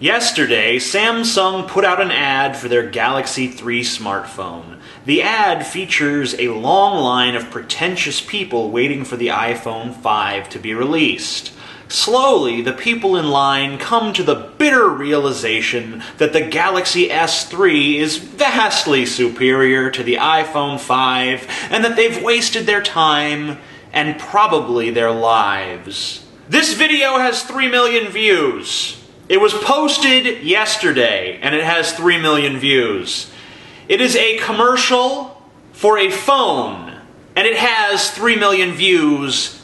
Yesterday, Samsung put out an ad for their Galaxy 3 smartphone. The ad features a long line of pretentious people waiting for the iPhone 5 to be released. Slowly, the people in line come to the bitter realization that the Galaxy S3 is vastly superior to the iPhone 5 and that they've wasted their time and probably their lives. This video has 3 million views. It was posted yesterday, and it has 3 million views. It is a commercial for a phone, and it has 3 million views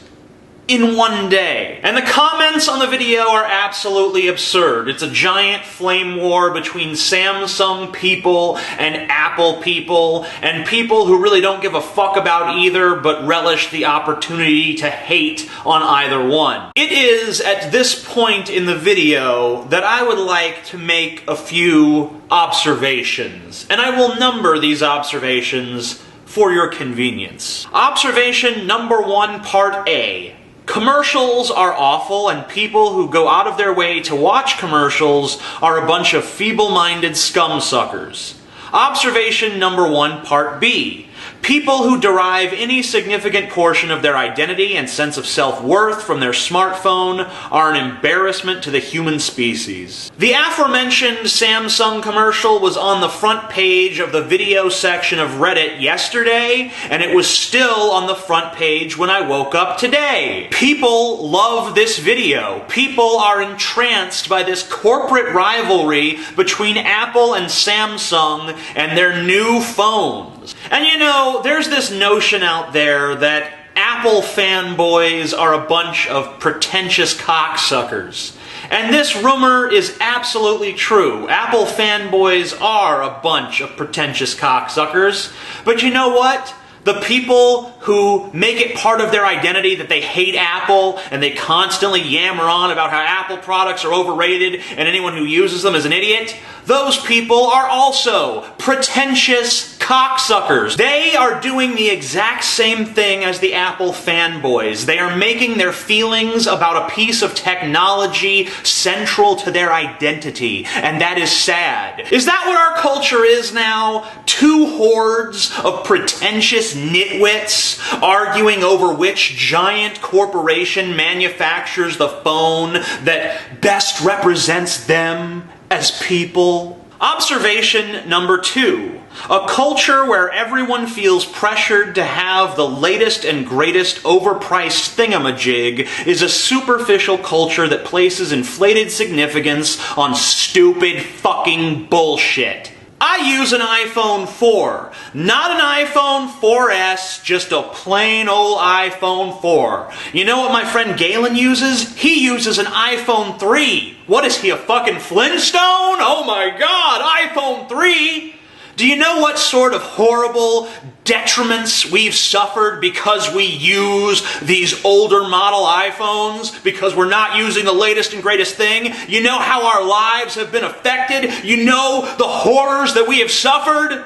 in one day. And the comments on the video are absolutely absurd. It's a giant flame war between Samsung people and Apple people, and people who really don't give a fuck about either but relish the opportunity to hate on either one. It is at this point in the video that I would like to make a few observations, and I will number these observations for your convenience. Observation number 1, part A. Commercials are awful, and people who go out of their way to watch commercials are a bunch of feeble-minded scumsuckers. Observation number 1, part B. People who derive any significant portion of their identity and sense of self-worth from their smartphone are an embarrassment to the human species. The aforementioned Samsung commercial was on the front page of the video section of Reddit yesterday, and it was still on the front page when I woke up today. People love this video. People are entranced by this corporate rivalry between Apple and Samsung and their new phones. And you know, there's this notion out there that Apple fanboys are a bunch of pretentious cocksuckers. And this rumor is absolutely true. Apple fanboys are a bunch of pretentious cocksuckers. But you know what? The people who make it part of their identity that they hate Apple and they constantly yammer on about how Apple products are overrated and anyone who uses them is an idiot, those people are also pretentious cocksuckers. They are doing the exact same thing as the Apple fanboys. They are making their feelings about a piece of technology central to their identity, and that is sad. Is that what our culture is now? Two hordes of pretentious nitwits arguing over which giant corporation manufactures the phone that best represents them as people? Observation number 2. A culture where everyone feels pressured to have the latest and greatest overpriced thingamajig is a superficial culture that places inflated significance on stupid fucking bullshit. I use an iPhone 4, not an iPhone 4S, just a plain old iPhone 4. You know what my friend Galen uses? He uses an iPhone 3. What is he, a fucking Flintstone? Oh my god, iPhone 3! Do you know what sort of horrible detriments we've suffered because we use these older model iPhones? Because we're not using the latest and greatest thing? You know how our lives have been affected? You know the horrors that we have suffered?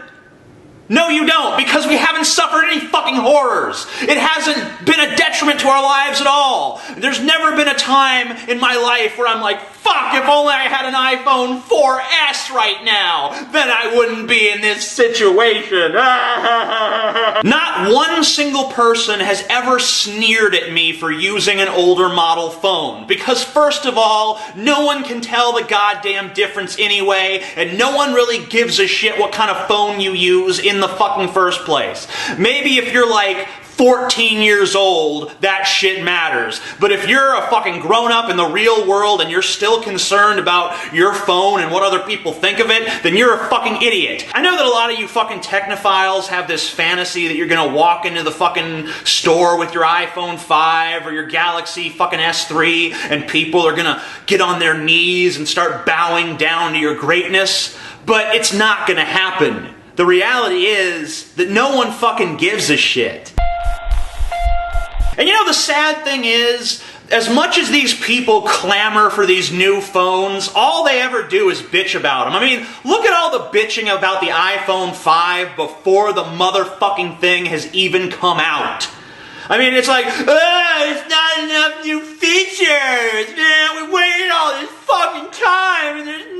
No, you don't, because we haven't suffered any fucking horrors. It hasn't been a detriment to our lives at all. There's never been a time in my life where I'm like, fuck, if only I had an iPhone 4S right now, then I wouldn't be in this situation. Not one single person has ever sneered at me for using an older model phone. Because first of all, no one can tell the goddamn difference anyway, and no one really gives a shit what kind of phone you use in the fucking first place. Maybe if you're like 14 years old, that shit matters. But if you're a fucking grown-up in the real world and you're still concerned about your phone and what other people think of it, then you're a fucking idiot. I know that a lot of you fucking technophiles have this fantasy that you're gonna walk into the fucking store with your iPhone 5 or your Galaxy fucking S3 and people are gonna get on their knees and start bowing down to your greatness. But it's not gonna happen. The reality is that no one fucking gives a shit. And you know, the sad thing is, as much as these people clamor for these new phones, all they ever do is bitch about them. I mean, look at all the bitching about the iPhone 5 before the motherfucking thing has even come out. I mean, it's like, it's not enough new features. Man, we waited all this fucking time and there's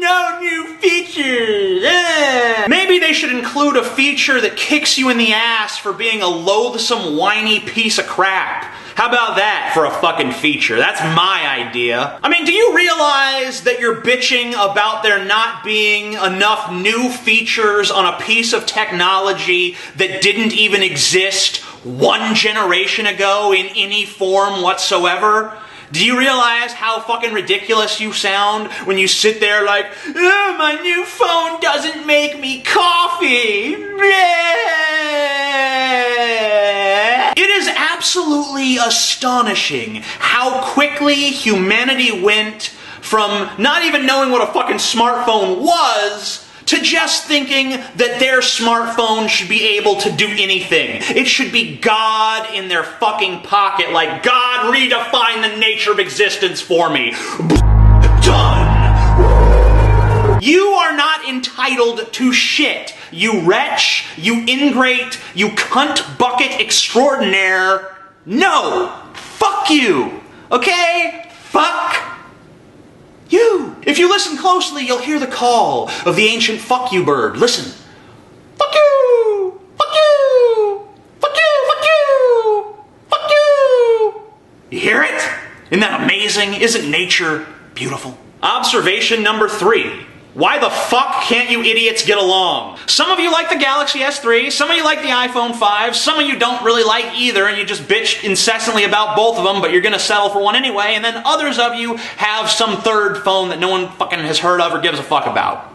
features. Maybe they should include a feature that kicks you in the ass for being a loathsome, whiny piece of crap. How about that for a fucking feature? That's my idea. I mean, do you realize that you're bitching about there not being enough new features on a piece of technology that didn't even exist one generation ago in any form whatsoever? Do you realize how fucking ridiculous you sound when you sit there like, oh, my new phone doesn't make me coffee? It is absolutely astonishing how quickly humanity went from not even knowing what a fucking smartphone was to just thinking that their smartphone should be able to do anything. It should be God in their fucking pocket, like, God, redefine the nature of existence for me. Done! You are not entitled to shit, you wretch, you ingrate, you cunt bucket extraordinaire. No! Fuck you! Okay? Fuck you! If you listen closely, you'll hear the call of the ancient fuck you bird. Listen. Fuck you! Fuck you! Fuck you! Fuck you! Fuck you! You hear it? Isn't that amazing? Isn't nature beautiful? Observation number 3. Why the fuck can't you idiots get along? Some of you like the Galaxy S3, some of you like the iPhone 5, some of you don't really like either and you just bitch incessantly about both of them, but you're gonna settle for one anyway, and then others of you have some third phone that no one fucking has heard of or gives a fuck about.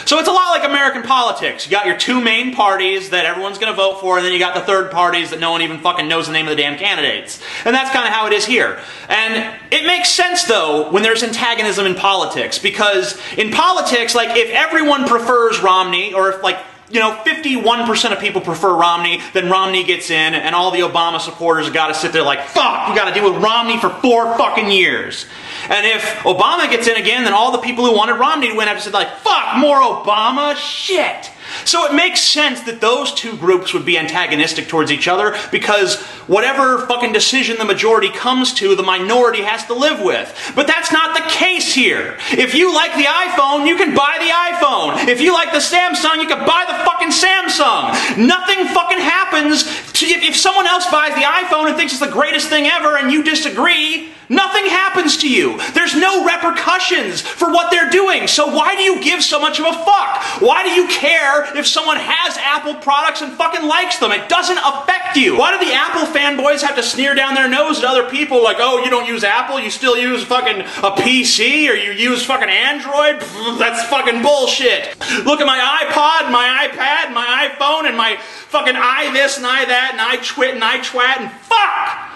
So it's a lot like American politics. You got your two main parties that everyone's going to vote for, and then you got the third parties that no one even fucking knows the name of the damn candidates. And that's kind of how it is here. And it makes sense, though, when there's antagonism in politics, because in politics, like, if everyone prefers Romney, or if, like, 51% of people prefer Romney, then Romney gets in, and all the Obama supporters have got to sit there like, fuck, we got to deal with Romney for 4 fucking years. And if Obama gets in again, then all the people who wanted Romney to win have to say like, fuck, more Obama? Shit. So it makes sense that those two groups would be antagonistic towards each other, because whatever fucking decision the majority comes to, the minority has to live with. But that's not the case here. If you like the iPhone, you can buy the iPhone. If you like the Samsung, you can buy the fucking Samsung. Nothing fucking happens if someone else buys the iPhone and thinks it's the greatest thing ever and you disagree. Nothing happens to you. There's no repercussions for what they're doing. So why do you give so much of a fuck? Why do you care if someone has Apple products and fucking likes them? It doesn't affect you. Why do the Apple fanboys have to sneer down their nose at other people like, oh, you don't use Apple, you still use fucking a PC, or you use fucking Android? Pfft, that's fucking bullshit. Look at my iPod, my iPad, my iPhone, and my fucking this and that, and iTwit and iTwat, and fuck!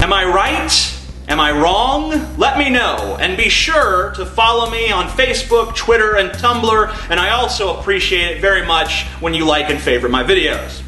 Am I right? Am I wrong? Let me know, and be sure to follow me on Facebook, Twitter, and Tumblr, and I also appreciate it very much when you like and favorite my videos.